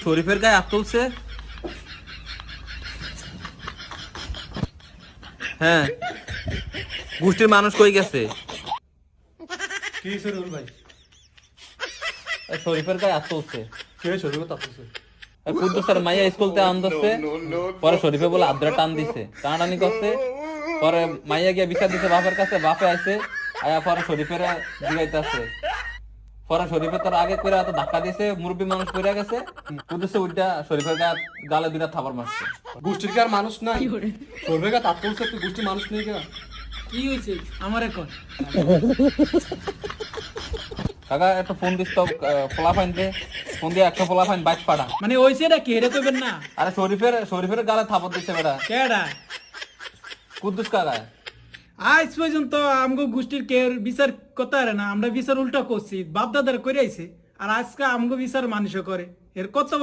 শরীফের গায়ে হাত তুলছে। হ্যাঁ, গোষ্ঠীর মানুষ কই গেছে? কি হয়েছে রুল ভাই? শরীফের গায়ে হাত তুলছে। কে শরীর তাপছে? কুদ্দুস স্যার মাইয়া স্কুল থেকে আনতেছে, পরে শরীফে বলে আদ্রা টান দিছে, টানাটানি করছে। পরে মাইয়া গিয়ে বিচার দিছে বাপের কাছে, বাপে আইছে, আয়া পরে শরীফের জিগাইতেছে। পরে শরীফে তোর আগে করে এত ধাক্কা দিছে, মুরব্বী মানুষ পড়ে গেছে। কুদ্দুসে উল্টা শরীফের গালে দুইটা থাপড় মারছে। গোষ্ঠীর কি আর মানুষ নাই? শরীরের গা তাপছে, তুই গোষ্ঠীর মানুষ নেই কেন? কি হয়েছে আমার এখন? কাকা একটা ফোন দিস তো, পোলাফাইন দে, ফোন দিয়ে 100 পোলাফাইন বাইক পাঠা। মানে হয়েছে এটা কি, এটা কইবেন না? আরে শরীফের গালে থাপড় দিচ্ছে বেটা, কেডা? কুদ্দুস কাকা। আজ পর্যন্ত আমগো গোষ্ঠীর কে বিচার করতে পারে না, আমরা বিচার উল্টা করছি, বাপ দাদার করে আইছে, আর আজকে আমগো বিচার মানুষ করে। এর কত বড়